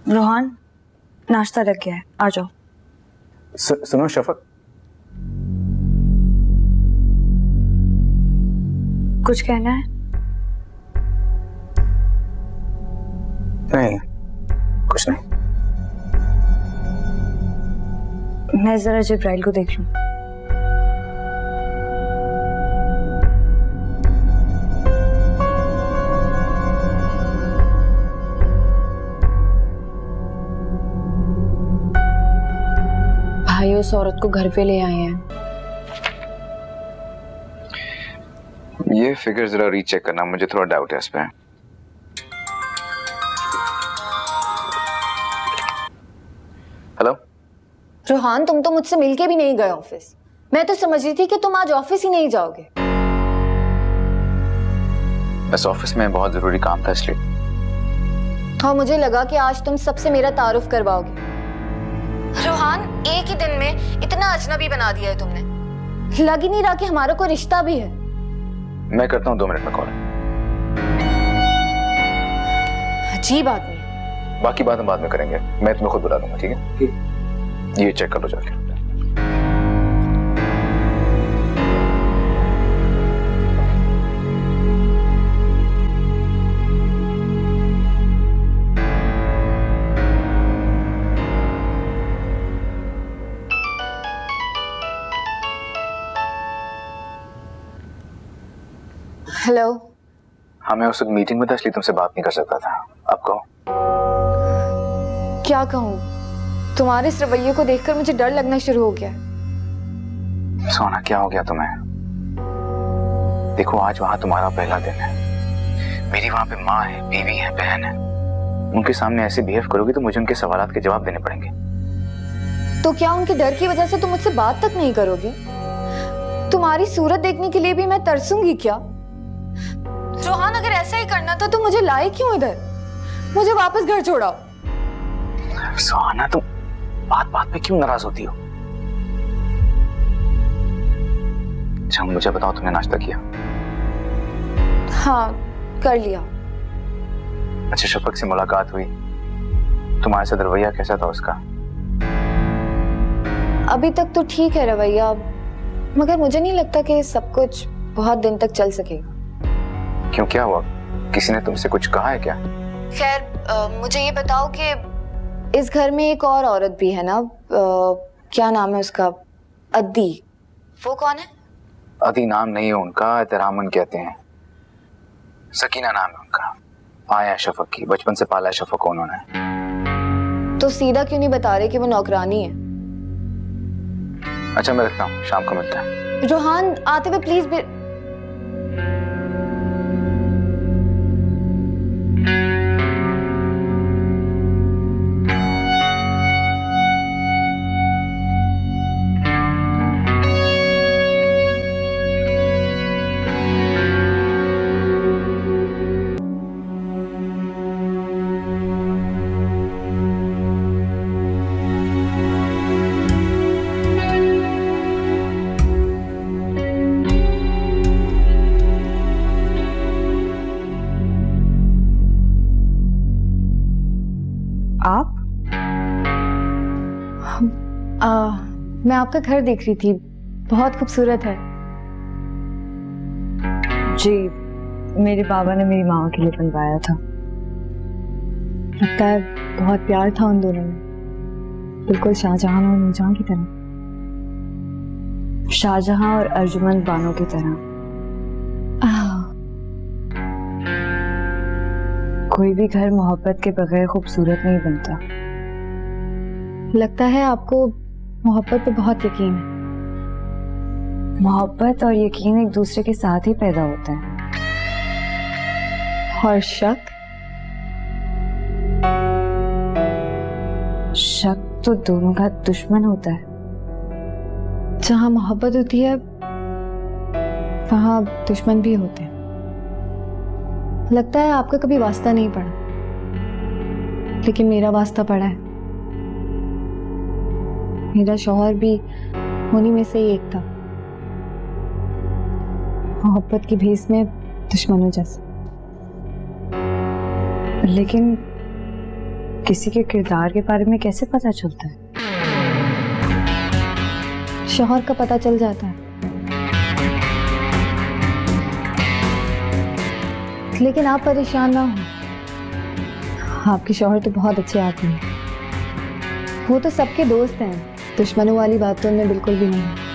रोहान, नाश्ता रख गया है, आ जाओ। सुनो शफक, कुछ कहना है? नहीं, कुछ नहीं। मैं जरा जिब्राइल को देख लूं। भाई उस औरत को घर पे ले आए हैं। ये फिगर जरा रीचेक करना, मुझे थोड़ा डाउट है इस पे। हेलो रोहान, तुम तो मुझसे मिलके भी नहीं गए ऑफिस। मैं तो समझ रही थी कि तुम आज ऑफिस ही नहीं जाओगे। बस ऑफिस में बहुत जरूरी काम था इसलिए। हाँ, मुझे लगा कि आज तुम सबसे मेरा तारुफ करवाओगे। रोहान, एक ही दिन में इतना अजनबी बना दिया है तुमने। लग ही नहीं रहा कि हमारा कोई रिश्ता भी है। मैं करता हूँ 2 मिनट में कॉल। अजीब आदमी है। बाकी बात हम बाद में करेंगे, मैं तुम्हें खुद बुला दूंगा, ठीक है? ये चेक कर लो जाके। हेलो। हाँ, मैं उस मीटिंग में था इसलिए तुमसे बात नहीं कर सकता था। अब कहो। क्या कहूँ, तुम्हारे इस रवैये को देखकर मुझे डर लगना शुरू हो गया। सोना, क्या हो गया तुम्हें? देखो, आज वहां तुम्हारा पहला दिन है। मेरी वहां पे माँ है, बीवी है, बहन है। उनके सामने ऐसे बिहेव करोगी तो मुझे उनके सवालात के जवाब देने पड़ेंगे। तो क्या उनके डर की वजह से तुम मुझसे बात तक नहीं करोगे? तुम्हारी सूरत देखने के लिए भी मैं तरसूंगी क्या? रोहान, अगर ऐसा ही करना था तो मुझे लाए क्यों इधर? मुझे वापस घर छोड़ाओ। सोना, तुम बात बात पे क्यों नाराज होती हो? अच्छा, मुझे बताओ, तुमने नाश्ता किया? हाँ, कर लिया। अच्छा, शफक से मुलाकात हुई? तुम्हारे साथ रवैया कैसा था उसका? अभी तक तो ठीक है रवैया, मगर मुझे नहीं लगता कि सब कुछ बहुत दिन तक चल सकेगा। क्यों, क्या हुआ? किसी ने तुमसे कुछ कहा है क्या? खैर, मुझे ये बताओ कि इस घर में एक और औरत भी है ना, क्या नाम है उसका? अद्दी। वो कौन है? अदी नाम नहीं है उनका, एहतरामन कहते हैं। सकीना नाम है उनका। आया शफक की, बचपन से पाला है शफक को उन्होंने। तो सीधा क्यों नहीं बता रहे कि वो नौकरानी है? अच्छा, मैं रखता हूँ, शाम को मिलता है। रोहान, आते हुए प्लीज आप? मैं आपका घर देख रही थी, बहुत खूबसूरत है। जी, मेरे बाबा ने मेरी माँ के लिए बनवाया था। लगता है बहुत प्यार था उन दोनों में, बिल्कुल शाहजहां और नूरजहां की तरह। शाहजहां और अर्जुमंद बानो की तरह। कोई भी घर मोहब्बत के बगैर खूबसूरत नहीं बनता। लगता है आपको मोहब्बत पे बहुत यकीन है। मोहब्बत और यकीन एक दूसरे के साथ ही पैदा होता है। और शक? शक तो दोनों का दुश्मन होता है। जहां मोहब्बत होती है वहां दुश्मन भी होते हैं। लगता है आपका कभी वास्ता नहीं पड़ा, लेकिन मेरा वास्ता पड़ा है। मेरा शौहर भी उन्हीं में से ही एक था, मोहब्बत की भेस में दुश्मनों जैसा। लेकिन किसी के किरदार के बारे में कैसे पता चलता है? शौहर का पता चल जाता है, लेकिन आप परेशान ना हो, आपके शौहर तो बहुत अच्छे आदमी हैं। वो तो सबके दोस्त हैं, दुश्मनों वाली बात तो उनमें बिल्कुल भी नहीं।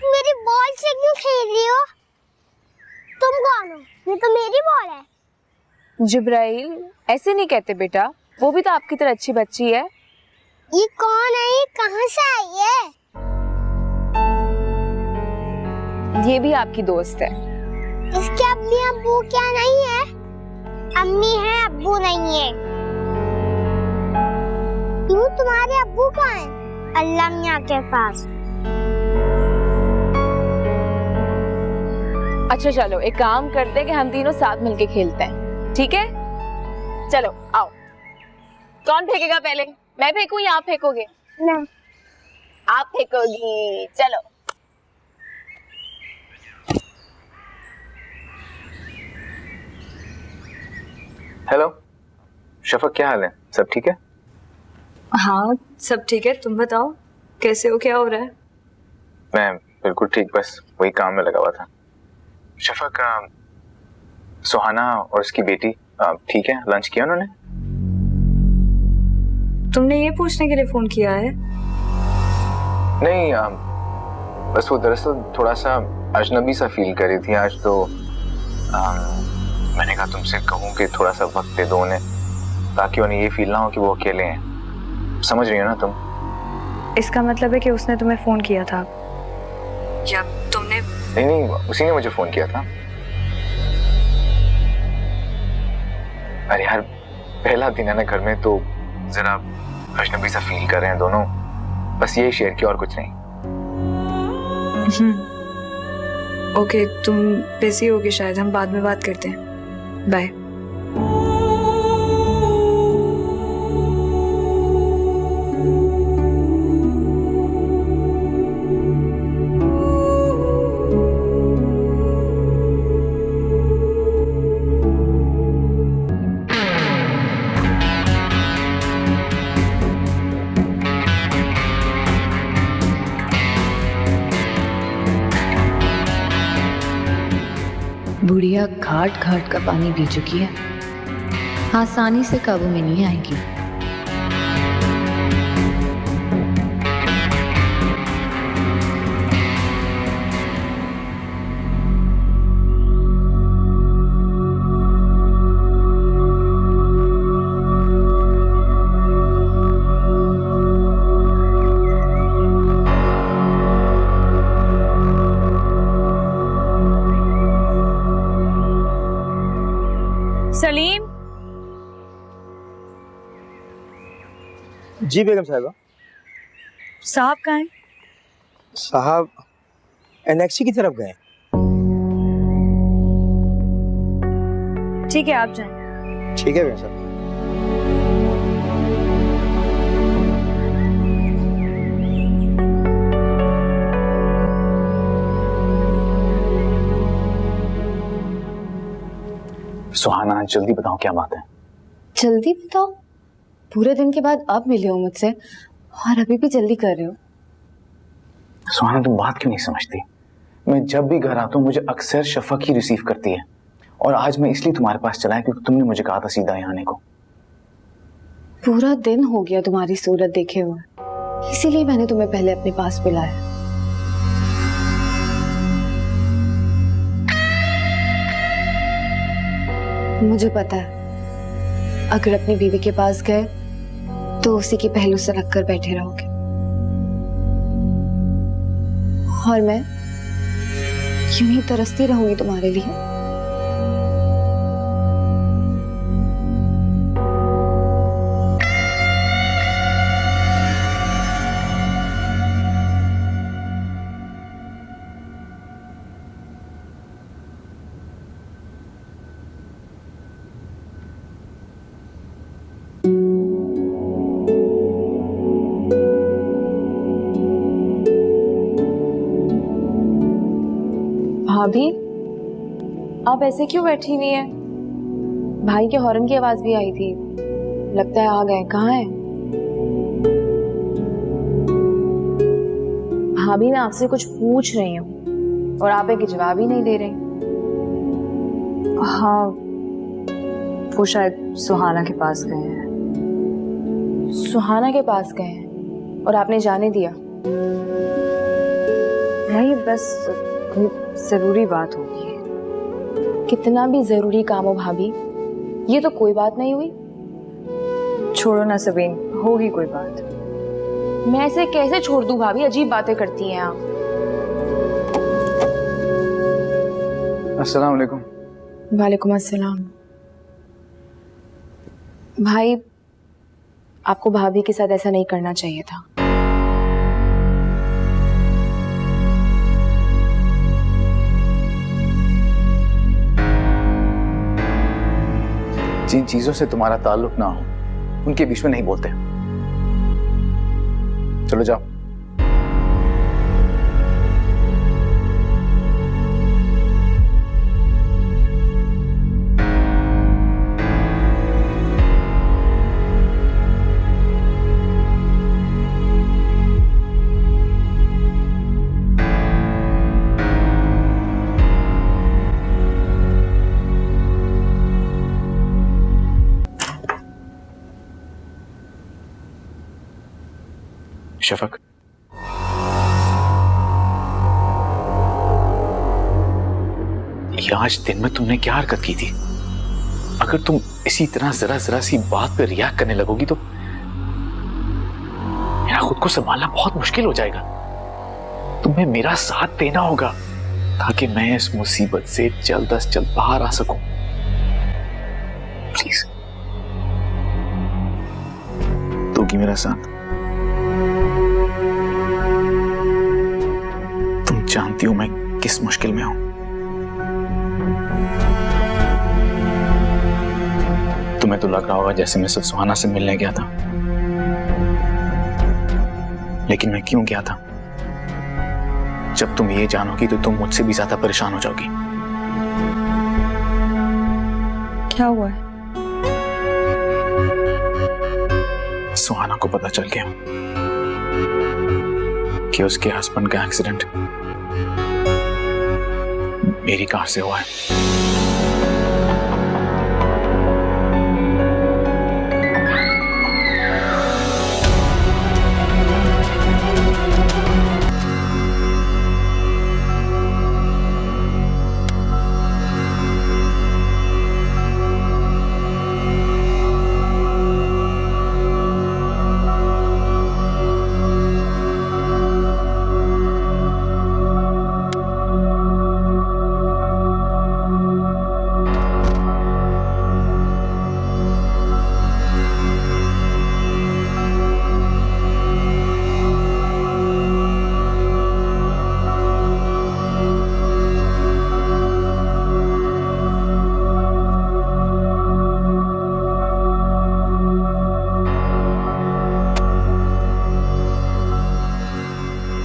मेरी बॉल से क्यों खेल रही हो? तुम कौन हो? ये तो मेरी बॉल है। जिब्राइल, ऐसे नहीं कहते बेटा, वो भी तो आपकी तरह अच्छी बच्ची है। ये कौन है? ये कहाँ से आई है? ये भी आपकी दोस्त है। इसके अम्मी अब्बू क्या नहीं है? अम्मी है, अब्बू नहीं है। क्यों, तुम्हारे अब्बू कहाँ हैं? अल्लाह मियां के पास। अच्छा चलो, एक काम करते हैं कि हम तीनों साथ मिलके खेलते हैं, ठीक है? चलो आओ। कौन फेंकेगा पहले? मैं फेंकूं या आप फेंकोगे? नहीं, आप फेंकोगी। चलो। हेलो शफक, क्या हाल है? सब ठीक है? हाँ सब ठीक है, तुम बताओ कैसे हो, क्या हो रहा है? मैं बिल्कुल ठीक, बस वही काम में लगा हुआ था। शफक, सुहाना और उसकी बेटी ठीक है? लंच किया उन्होंने? तुमने ये पूछने के लिए फोन किया है? नहीं, बस वो दरअसल थोड़ा सा अजनबी सा फील कर रही थी आज, तो मैंने कहा तुमसे कहूँ कि थोड़ा सा वक्त दे दो उन्हें, ताकि उन्हें ये फील ना हो कि वो अकेले हैं। समझ रही हो ना तुम? इसका मतलब है कि उसने तुम्हें फोन किया था या तुमने? नहीं, उसी ने मुझे फोन किया था। अरे यार, पहला दिन है ना घर में, तो जरा अजनबी सा फील कर रहे हैं दोनों, बस ये शेयर किया और कुछ नहीं। ओके, तुम बिजी होगे शायद, हम बाद में बात करते हैं। बाय। बुढ़िया घाट घाट का पानी पी चुकी है, आसानी से काबू में नहीं आएगी। सलीम, जी बेगम साहिबा। साहब कहाँ हैं? साहब एनेक्सी की तरफ गए। ठीक है, आप जाएं। ठीक है बेगम साहब। सुहाना, जल्दी बताओ क्या बात है? जल्दी बताओ? पूरे दिन के बाद अब मिले हो मुझसे और अभी भी जल्दी कर रहे हो? सुहाना, तुम बात क्यों नहीं समझती? मैं जब भी घर आता हूँ मुझे अक्सर शफक ही रिसीव करती है, और आज मैं इसलिए तुम्हारे पास चला है क्योंकि तुमने मुझे कहा था सीधा यहाँ आने को। पूरा दिन हो गया तुम्हारी सूरत देखे हुए, इसीलिए मैंने तुम्हें पहले अपने पास बुलाया। मुझे पता है अगर अपनी बीवी के पास गए तो उसी के पहलू से लगकर बैठे रहोगे, और मैं यूं ही तरसती रहूंगी तुम्हारे लिए। भाभी, आप ऐसे क्यों बैठी हुई हैं? भाई के हॉर्न की आवाज भी आई थी, लगता है आ गए। कहाँ है भाभी? मैं आपसे कुछ पूछ रही हूँ और आप एक जवाब ही नहीं दे रही। हाँ, वो शायद सुहाना के पास गए हैं। सुहाना के पास गए हैं और आपने जाने दिया? नहीं, बस कोई जरूरी बात होगी। कितना भी जरूरी काम हो भाभी, ये तो कोई बात नहीं हुई। छोड़ो ना सबीन, होगी कोई बात। मैं ऐसे कैसे छोड़ दूं भाभी, अजीब बातें करती हैं आप। अस्सलाम वालेकुम। वालेकुम अस्सलाम। भाई, आपको भाभी के साथ ऐसा नहीं करना चाहिए था। जिन चीजों से तुम्हारा ताल्लुक ना हो उनके बीच में नहीं बोलते। चलो जाओ। शफक, ये आज दिन में तुमने क्या हरकत की थी? अगर तुम इसी तरह जरा जरा सी बात पे रिएक्ट करने लगोगी तो मेरा खुद को संभालना बहुत मुश्किल हो जाएगा। तुम्हें मेरा साथ देना होगा ताकि मैं इस मुसीबत से जल्द अज जल्द बाहर आ सकूं। प्लीज, दोगी मेरा साथ? तुम जानती हो मैं किस मुश्किल में हूं। तुम्हें तो लग रहा होगा जैसे मैं सिर्फ सुहाना से मिलने गया था, लेकिन मैं क्यों गया था? जब तुम ये जानोगी तो तुम मुझसे भी ज्यादा परेशान हो जाओगी। क्या हुआ है? सुहाना को पता चल गया कि उसके हस्बैंड का एक्सीडेंट मेरी कार से हुआ है।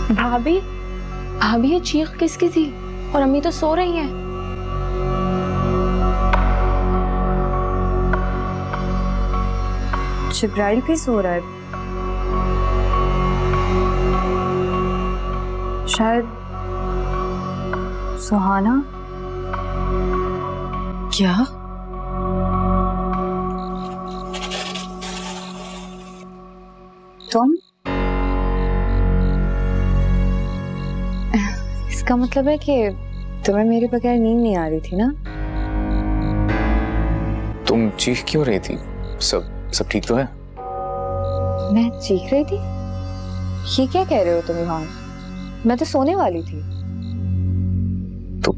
भाभी, भाभी ये चीख किसकी थी? और अम्मी तो सो रही हैं। जिब्राइल भी सो रहा है। शायद सुहाना। क्या? तुम? इसका मतलब है कि तुम्हें मेरे बगैर नींद नहीं आ रही थी ना? तुम चीख क्यों रही थी? सब ठीक तो है? मैं चीख रही थी? ये क्या कह रहे हो तुम यहाँ? मैं तो सोने वाली थी। तो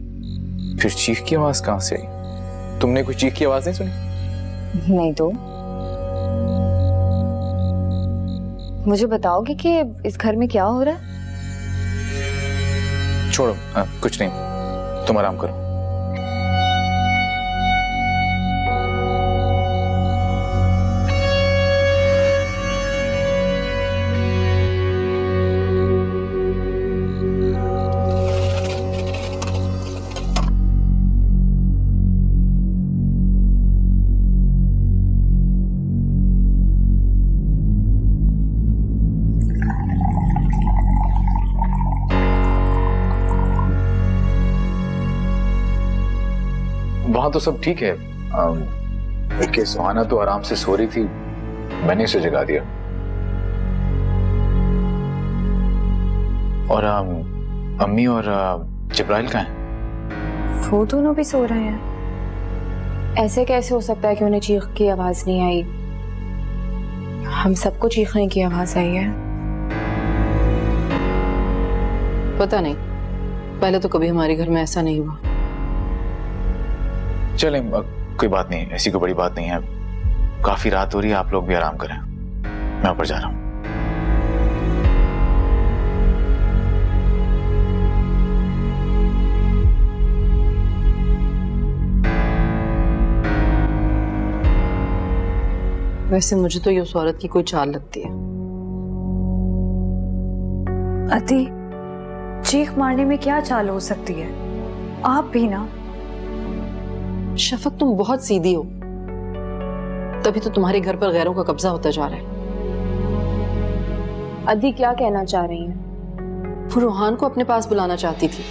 फिर चीख की आवाज कहां से आई? तुमने कोई चीख की आवाज नहीं सुनी? नहीं तो। मुझे बताओगे कि इस घर में क्या हो रहा है? छोड़ो, कुछ नहीं, तुम आराम करो। वहां तो सब ठीक है। बल्कि सुहाना तो आराम से सो रही थी, मैंने उसे जगा दिया। और अम्मी और जिब्राइल कहाँ हैं? वो दोनों भी सो रहे हैं। ऐसे कैसे हो सकता है कि उन्हें चीख की आवाज नहीं आई? हम सबको चीखने की आवाज आई है। पता नहीं, पहले तो कभी हमारे घर में ऐसा नहीं हुआ। चलें, कोई बात नहीं, ऐसी कोई बड़ी बात नहीं है। काफी रात हो रही है, आप लोग भी आराम करें, मैं ऊपर जा रहा हूं। वैसे मुझे तो ये उस औरत की कोई चाल लगती है। अति, चीख मारने में क्या चाल हो सकती है? आप भी ना। शफक, तुम बहुत सीधी हो, तभी तो तुम्हारे घर पर गैरों का कब्जा होता जा रहा है। अदी क्या कहना चाह रही हैं? वो रूहान को अपने पास बुलाना चाहती थी।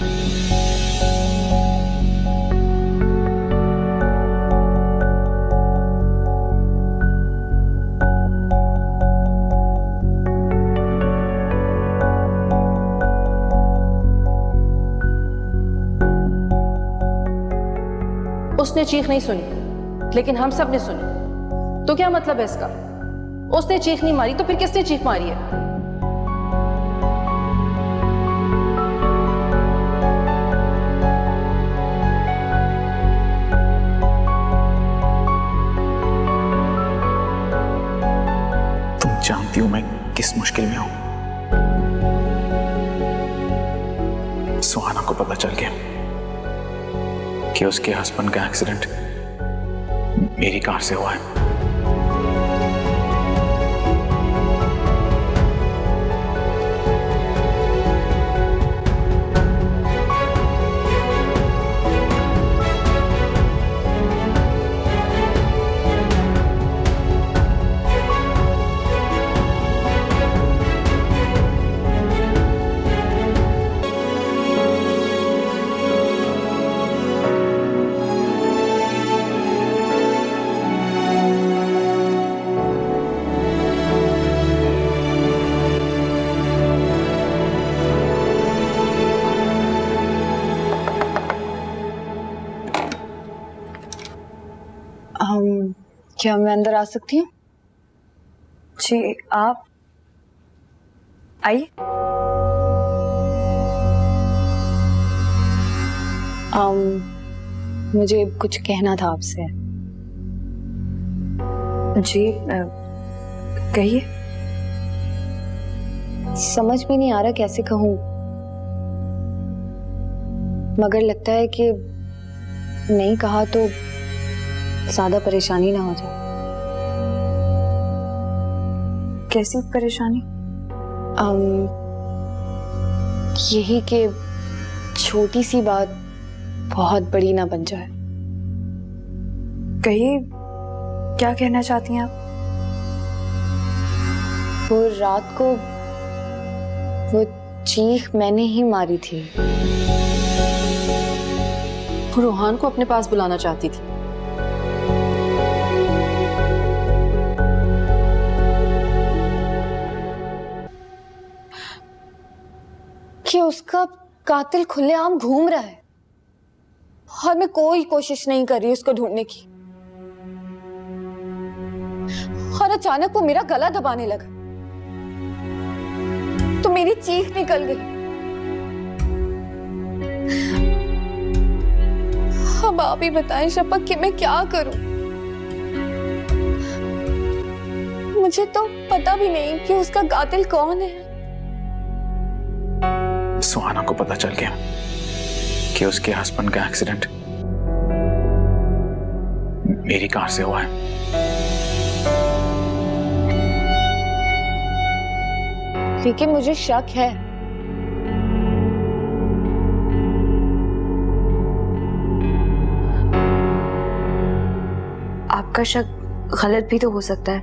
उसने चीख नहीं सुनी, लेकिन हम सब ने सुनी। तो क्या मतलब है इसका? उसने चीख नहीं मारी तो फिर किसने चीख मारी है? तुम जानती हो मैं किस मुश्किल में हूं। सुहाना को पता चल गया कि उसके हस्बैंड का एक्सीडेंट मेरी कार से हुआ है। क्या मैं अंदर आ सकती हूँ? जी, आप आइए। मुझे कुछ कहना था आपसे। जी, कहिए। समझ में नहीं आ रहा कैसे कहूँ, मगर लगता है कि नहीं कहा तो ज्यादा परेशानी ना हो जाए। कैसी परेशानी? यही कि छोटी सी बात बहुत बड़ी ना बन जाए। कहिए, क्या कहना चाहती हैं आप? वो रात को वो चीख मैंने ही मारी थी। वो रूहान को अपने पास बुलाना चाहती थी। कि उसका कातिल खुलेआम घूम रहा है और मैं कोई कोशिश नहीं कर रही उसको ढूंढने की, और अचानक वो मेरा गला दबाने लगा तो मेरी चीख निकल गई। अब आप ही बताएं शफक कि मैं क्या करूं। मुझे तो पता भी नहीं कि उसका कातिल कौन है। सुहाना को पता चल गया कि उसके हस्बैंड का एक्सीडेंट मेरी कार से हुआ है। लेकिन मुझे शक है। आपका शक गलत भी तो हो सकता है।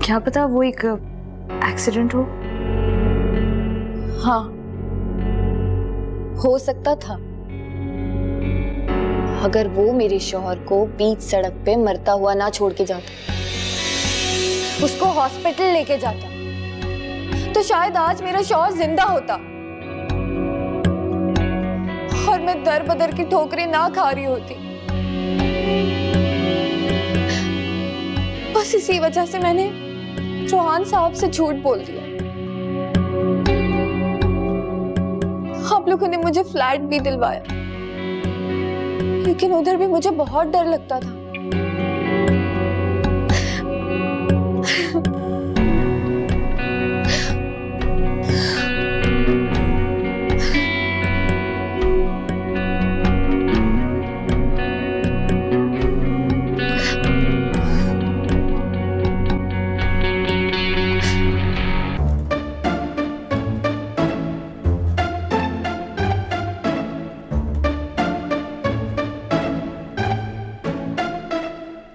क्या पता वो एक एक्सीडेंट हो। हाँ, हो सकता था, अगर वो मेरे शौहर को बीच सड़क पे मरता हुआ ना छोड़ के जाता, उसको हॉस्पिटल लेके जाता, तो शायद आज मेरा शौहर जिंदा होता और मैं दर बदर की ठोकरें ना खा रही होती। बस इसी वजह से मैंने रोहान साहब से झूठ बोल दिया। आप लोगों ने मुझे फ्लैट भी दिलवाया, लेकिन उधर भी मुझे बहुत डर लगता था